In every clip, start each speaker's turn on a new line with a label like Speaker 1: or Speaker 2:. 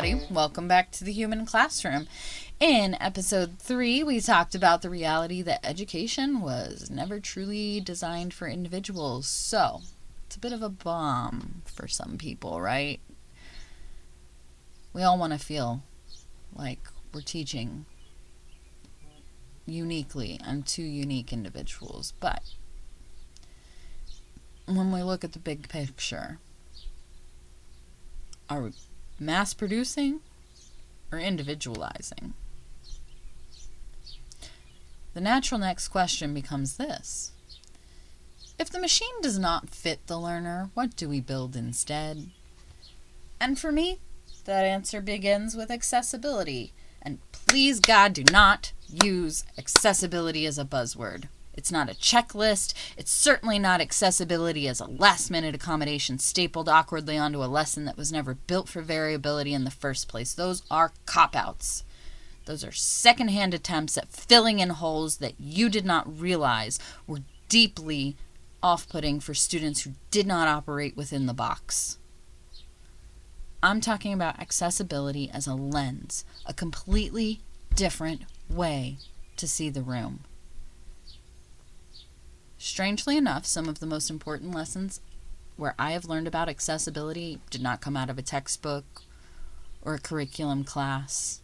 Speaker 1: everybody. Welcome back to the Human Classroom. In episode 3, we talked about the reality that education was never truly designed for individuals. So, it's a bit of a bomb for some people, right? We all want to feel like we're teaching uniquely and to unique individuals, but when we look at the big picture, are we mass producing or individualizing? The natural next question becomes this: if the machine does not fit the learner, what do we build instead? And for me, that answer begins with accessibility. And please, God, do not use accessibility as a buzzword. It's not a checklist. It's certainly not accessibility as a last-minute accommodation stapled awkwardly onto a lesson that was never built for variability in the first place. Those are cop-outs. Those are second-hand attempts at filling in holes that you did not realize were deeply off-putting for students who did not operate within the box. I'm talking about accessibility as a lens, a completely different way to see the room. Strangely enough, some of the most important lessons where I have learned about accessibility did not come out of a textbook or a curriculum class.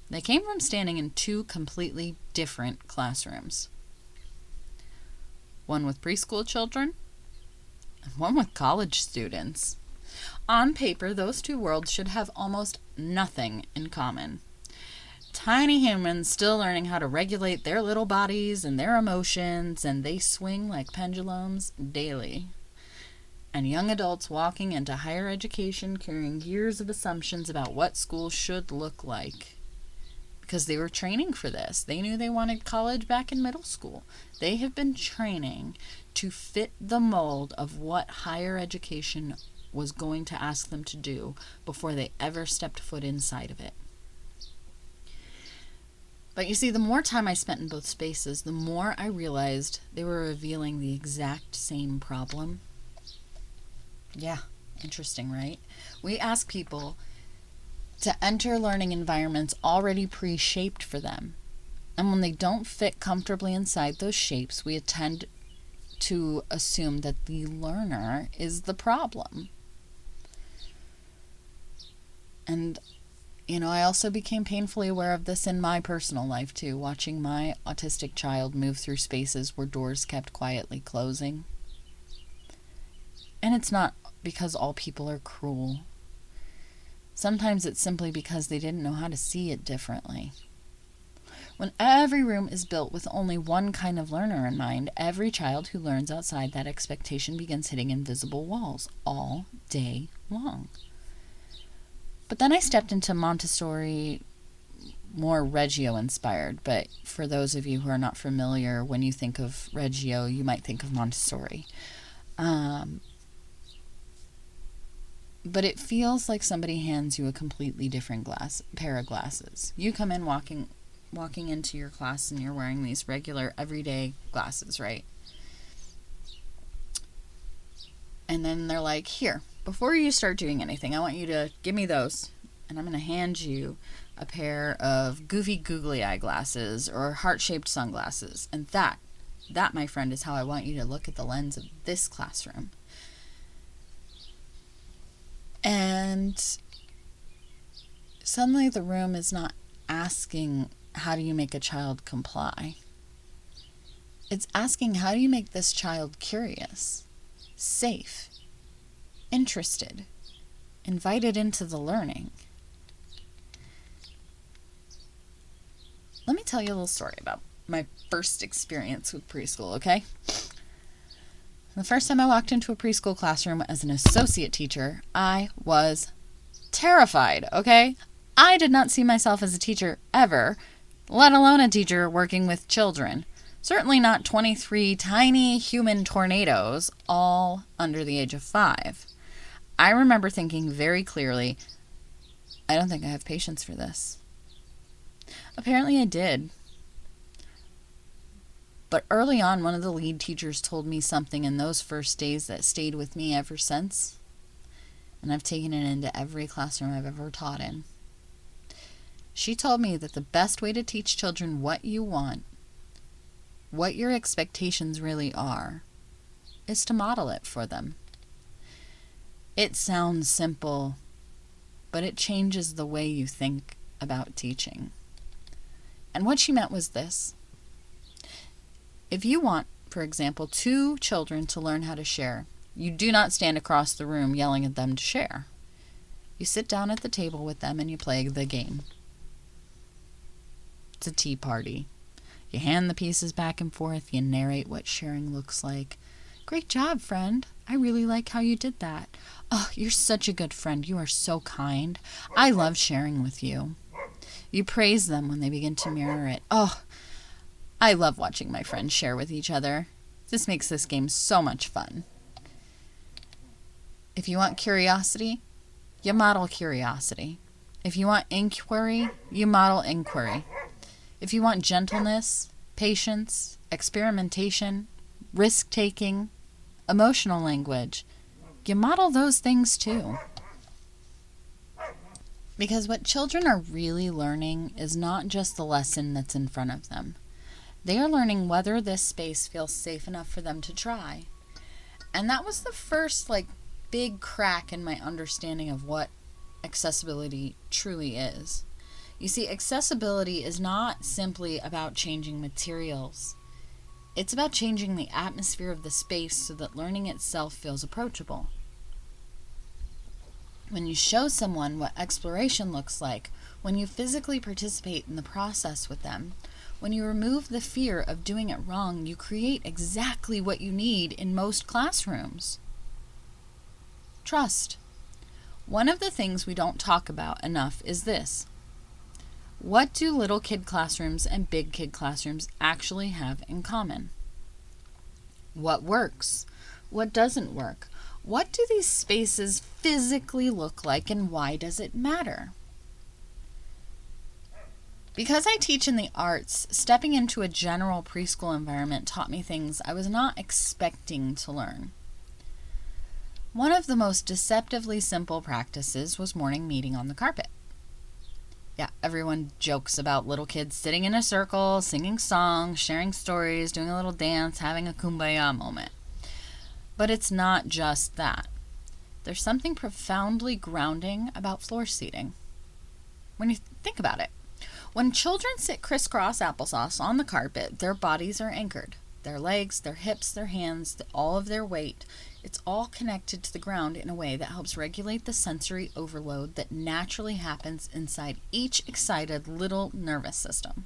Speaker 1: They came from standing in 2 completely different classrooms. One with preschool children and one with college students. On paper, those 2 worlds should have almost nothing in common. Tiny humans still learning how to regulate their little bodies and their emotions, and they swing like pendulums daily. And young adults walking into higher education carrying years of assumptions about what school should look like. Because they were training for this. They knew they wanted college back in middle school. They have been training to fit the mold of what higher education was going to ask them to do before they ever stepped foot inside of it. But you see, the more time I spent in both spaces, the more I realized they were revealing the exact same problem. Yeah, interesting, right? We ask people to enter learning environments already pre-shaped for them. And when they don't fit comfortably inside those shapes, we tend to assume that the learner is the problem. And I also became painfully aware of this in my personal life too, watching my autistic child move through spaces where doors kept quietly closing. And it's not because all people are cruel. Sometimes it's simply because they didn't know how to see it differently. When every room is built with only one kind of learner in mind, every child who learns outside that expectation begins hitting invisible walls all day long. But then I stepped into Montessori, more Reggio-inspired. But for those of you who are not familiar, when you think of Reggio, you might think of Montessori. But it feels like somebody hands you a completely different pair of glasses. You come in walking into your class and you're wearing these regular, everyday glasses, right? And then they're like, here, before you start doing anything, I want you to give me those. And I'm going to hand you a pair of goofy googly eye glasses or heart-shaped sunglasses. And that, my friend, is how I want you to look at the lens of this classroom. And suddenly the room is not asking, how do you make a child comply? It's asking, how do you make this child curious, safe, interested, invited into the learning? Let me tell you a little story about my first experience with preschool, okay? The first time I walked into a preschool classroom as an associate teacher, I was terrified, okay? I did not see myself as a teacher ever, let alone a teacher working with children. Certainly not 23 tiny human tornadoes, all under the age of 5. I remember thinking very clearly, I don't think I have patience for this. Apparently I did. But early on, one of the lead teachers told me something in those first days that stayed with me ever since. and I've taken it into every classroom I've ever taught in. She told me that the best way to teach children what you want, what your expectations really are, is to model it for them. It sounds simple, but it changes the way you think about teaching. And what she meant was this. If you want, for example, 2 children to learn how to share, you do not stand across the room yelling at them to share. You sit down at the table with them and you play the game. It's a tea party. You hand the pieces back and forth. You narrate what sharing looks like. Great job, friend. I really like how you did that. Oh, you're such a good friend. You are so kind. I love sharing with you. You praise them when they begin to mirror it. Oh, I love watching my friends share with each other. This makes this game so much fun. If you want curiosity, you model curiosity. If you want inquiry, you model inquiry. If you want gentleness, patience, experimentation, risk-taking, emotional language, you model those things too. Because what children are really learning is not just the lesson that's in front of them. They are learning whether this space feels safe enough for them to try. And that was the first, big crack in my understanding of what accessibility truly is. You see, accessibility is not simply about changing materials. It's about changing the atmosphere of the space so that learning itself feels approachable. When you show someone what exploration looks like, when you physically participate in the process with them, when you remove the fear of doing it wrong, you create exactly what you need in most classrooms. Trust. One of the things we don't talk about enough is this. What do little kid classrooms and big kid classrooms actually have in common? What works? What doesn't work? What do these spaces physically look like, and why does it matter? Because I teach in the arts, stepping into a general preschool environment taught me things I was not expecting to learn. One of the most deceptively simple practices was morning meeting on the carpet. Yeah, everyone jokes about little kids sitting in a circle, singing songs, sharing stories, doing a little dance, having a kumbaya moment. But it's not just that. There's something profoundly grounding about floor seating. When you think about it, when children sit crisscross applesauce on the carpet, their bodies are anchored. Their legs, their hips, their hands, all of their weight, it's all connected to the ground in a way that helps regulate the sensory overload that naturally happens inside each excited little nervous system.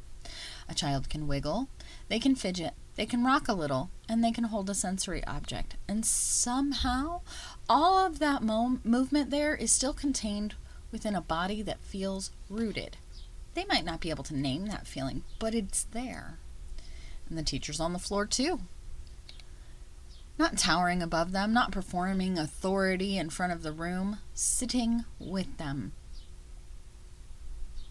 Speaker 1: A child can wiggle, they can fidget, they can rock a little, and they can hold a sensory object. And somehow, all of that movement there is still contained within a body that feels rooted. They might not be able to name that feeling, but it's there. And the teacher's on the floor too. Not towering above them, not performing authority in front of the room, sitting with them.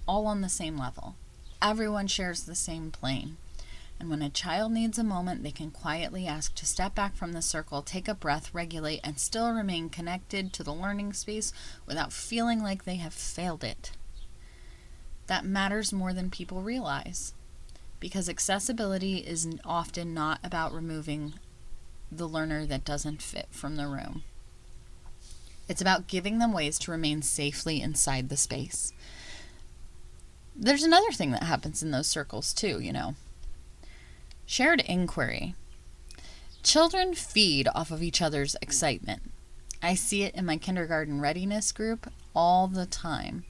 Speaker 1: All on the same level. Everyone shares the same plane. And when a child needs a moment, they can quietly ask to step back from the circle, take a breath, regulate, and still remain connected to the learning space without feeling like they have failed it. That matters more than people realize. Because accessibility is often not about removing the learner that doesn't fit from the room. It's about giving them ways to remain safely inside the space. There's another thing that happens in those circles too, Shared inquiry. Children feed off of each other's excitement. I see it in my kindergarten readiness group all the time.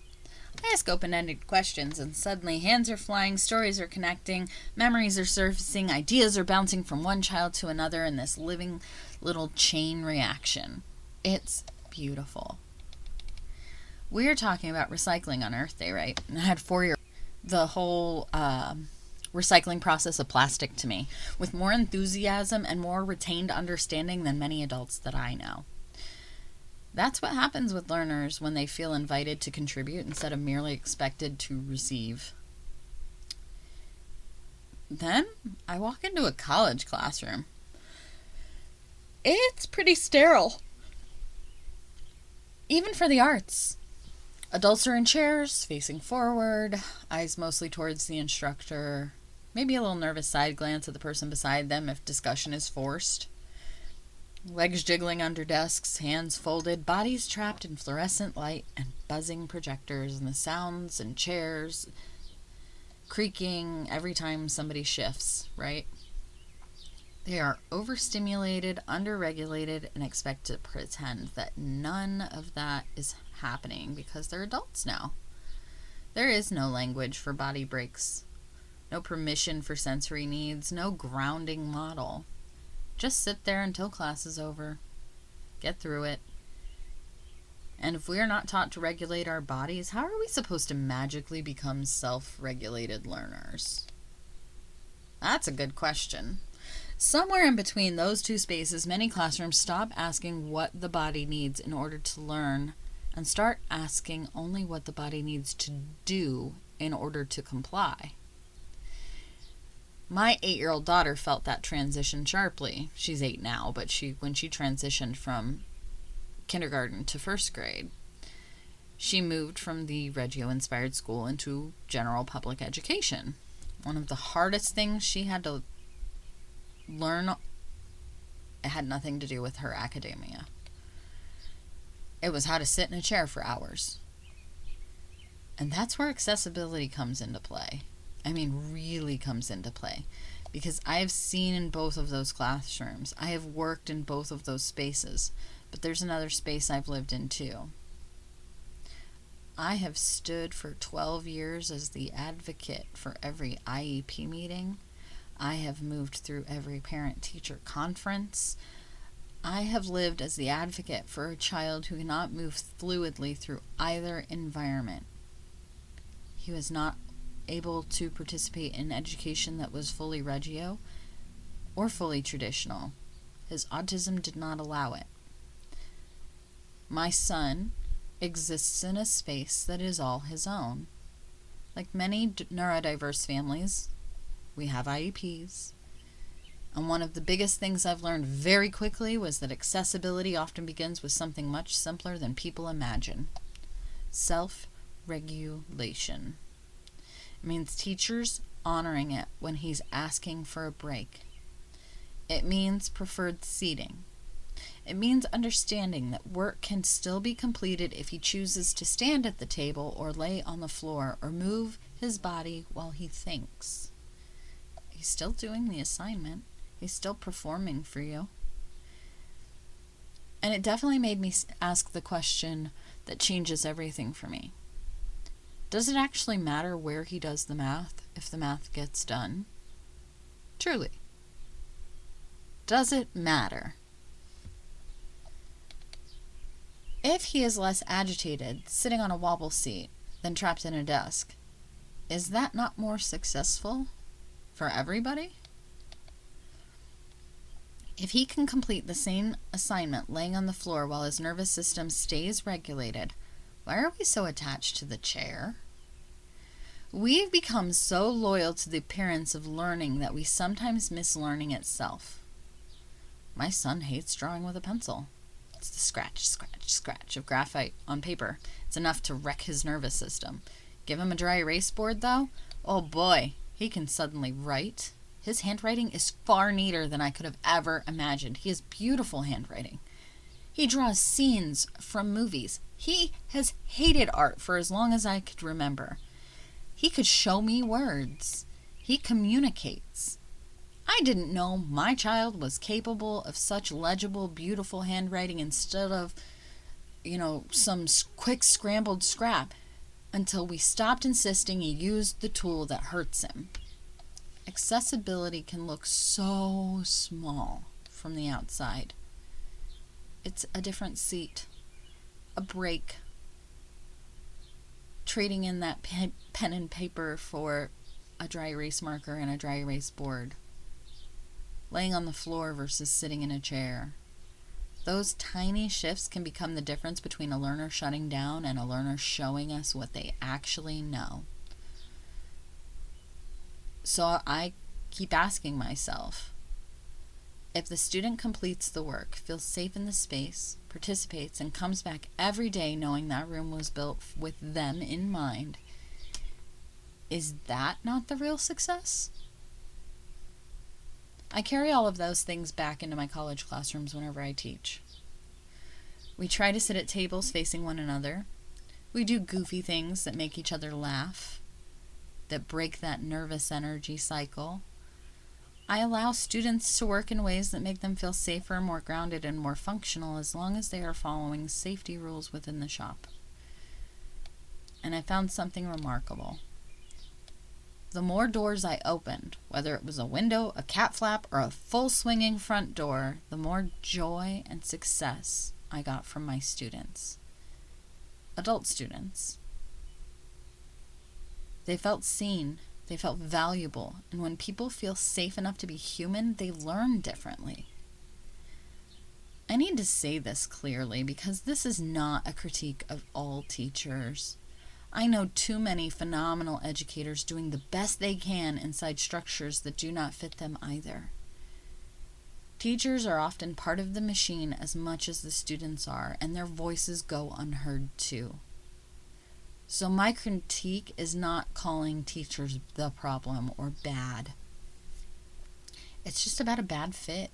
Speaker 1: I ask open-ended questions and suddenly hands are flying, stories are connecting, memories are surfacing, ideas are bouncing from one child to another in this living little chain reaction. It's beautiful. We are talking about recycling on Earth Day, right? And I had 4-year-olds. The whole recycling process of plastic to me with more enthusiasm and more retained understanding than many adults that I know. That's what happens with learners when they feel invited to contribute instead of merely expected to receive. Then I walk into a college classroom. It's pretty sterile. Even for the arts. Adults are in chairs, facing forward, eyes mostly towards the instructor, maybe a little nervous side glance at the person beside them if discussion is forced. Legs jiggling under desks, hands folded, bodies trapped in fluorescent light and buzzing projectors, and the sounds and chairs creaking every time somebody shifts, right? They are overstimulated, underregulated, and expect to pretend that none of that is happening because they're adults now. There is no language for body breaks, no permission for sensory needs, no grounding model. Just sit there until class is over. Get through it. And if we are not taught to regulate our bodies, how are we supposed to magically become self-regulated learners? That's a good question. Somewhere in between those two spaces, many classrooms stop asking what the body needs in order to learn and start asking only what the body needs to do in order to comply. My 8-year-old daughter felt that transition sharply. She's 8 now, but when she transitioned from kindergarten to first grade, she moved from the Reggio-inspired school into general public education. One of the hardest things she had to learn, it had nothing to do with her academia. It was how to sit in a chair for hours. And that's where accessibility comes into play. I mean, really comes into play. Because I have seen in both of those classrooms. I have worked in both of those spaces. But there's another space I've lived in too. I have stood for 12 years as the advocate for every IEP meeting. I have moved through every parent-teacher conference. I have lived as the advocate for a child who cannot move fluidly through either environment. He was not able to participate in education that was fully Reggio or fully traditional. His autism did not allow it. My son exists in a space that is all his own. Like many neurodiverse families, we have IEPs. And one of the biggest things I've learned very quickly was that accessibility often begins with something much simpler than people imagine. Self-regulation. It means teachers honoring it when he's asking for a break. It means preferred seating. It means understanding that work can still be completed if he chooses to stand at the table or lay on the floor or move his body while he thinks. He's still doing the assignment. He's still performing for you. And it definitely made me ask the question that changes everything for me. Does it actually matter where he does the math if the math gets done? Truly. Does it matter? If he is less agitated, sitting on a wobble seat, than trapped in a desk, is that not more successful for everybody? If he can complete the same assignment laying on the floor while his nervous system stays regulated, why are we so attached to the chair? We've become so loyal to the appearance of learning that we sometimes miss learning itself. My son hates drawing with a pencil. It's the scratch, scratch, scratch of graphite on paper. It's enough to wreck his nervous system. Give him a dry erase board, though? Oh boy, he can suddenly write. His handwriting is far neater than I could have ever imagined. He has beautiful handwriting. He draws scenes from movies. He has hated art for as long as I could remember. He could show me words. He communicates. I didn't know my child was capable of such legible, beautiful handwriting instead of, some quick scrambled scrap until we stopped insisting he used the tool that hurts him. Accessibility can look so small from the outside. It's a different seat, a break, trading in that pen and paper for a dry erase marker and a dry erase board, laying on the floor versus sitting in a chair. Those tiny shifts can become the difference between a learner shutting down and a learner showing us what they actually know. So I keep asking myself, If the student completes the work, feels safe in the space, participates, and comes back every day knowing that room was built with them in mind, is that not the real success? I carry all of those things back into my college classrooms whenever I teach. We try to sit at tables facing one another. We do goofy things that make each other laugh, that break that nervous energy cycle. I allow students to work in ways that make them feel safer, more grounded, and more functional as long as they are following safety rules within the shop. And I found something remarkable. The more doors I opened, whether it was a window, a cat flap, or a full swinging front door, the more joy and success I got from my students. Adult students. They felt seen. They felt valuable, and when people feel safe enough to be human, they learn differently. I need to say this clearly because this is not a critique of all teachers. I know too many phenomenal educators doing the best they can inside structures that do not fit them either. Teachers are often part of the machine as much as the students are, and their voices go unheard too. So my critique is not calling teachers the problem or bad. It's just about a bad fit.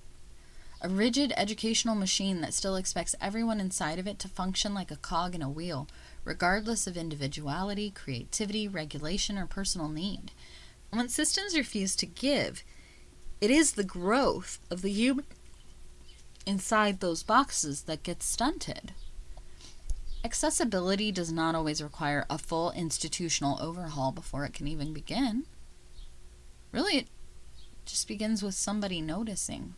Speaker 1: A rigid educational machine that still expects everyone inside of it to function like a cog in a wheel, regardless of individuality, creativity, regulation, or personal need. When systems refuse to give, it is the growth of the human inside those boxes that gets stunted. Accessibility does not always require a full institutional overhaul before it can even begin. Really, it just begins with somebody noticing.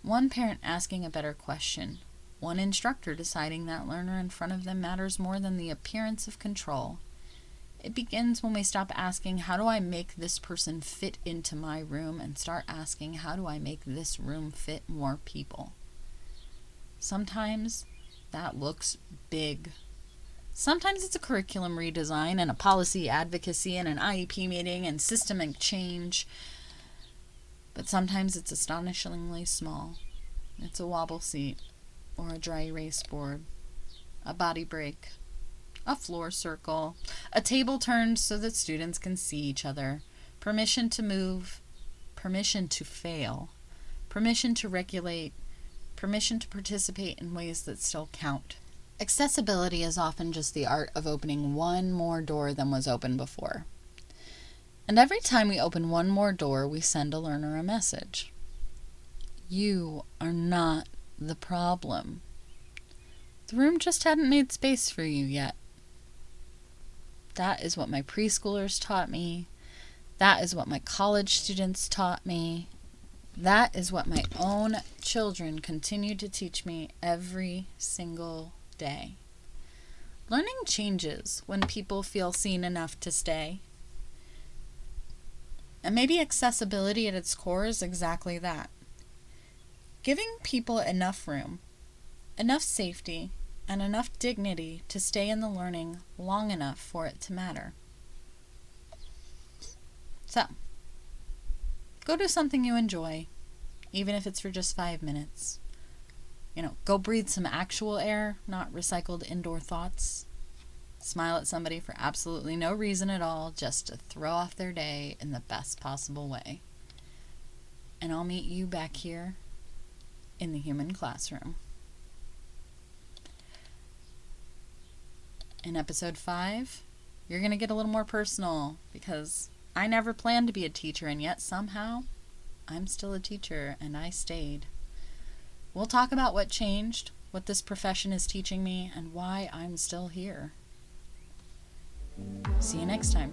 Speaker 1: One parent asking a better question. One instructor deciding that learner in front of them matters more than the appearance of control. It begins when we stop asking, how do I make this person fit into my room, and start asking, how do I make this room fit more people? Sometimes that looks big. Sometimes it's a curriculum redesign and a policy advocacy and an IEP meeting and systemic change. But sometimes it's astonishingly small. It's a wobble seat or a dry erase board, a body break, a floor circle, a table turned so that students can see each other, permission to move, permission to fail, permission to regulate, permission to participate in ways that still count. Accessibility is often just the art of opening one more door than was open before. And every time we open one more door, we send a learner a message. You are not the problem. The room just hadn't made space for you yet. That is what my preschoolers taught me. That is what my college students taught me. That is what my own children continue to teach me every single day. Learning changes when people feel seen enough to stay. And maybe accessibility at its core is exactly that. Giving people enough room, enough safety, and enough dignity to stay in the learning long enough for it to matter. So, go do something you enjoy, even if it's for just 5 minutes. Go breathe some actual air, not recycled indoor thoughts. Smile at somebody for absolutely no reason at all, just to throw off their day in the best possible way. And I'll meet you back here in the human classroom. In episode 5, you're going to get a little more personal because I never planned to be a teacher, and yet somehow I'm still a teacher and I stayed. We'll talk about what changed, what this profession is teaching me, and why I'm still here. See you next time.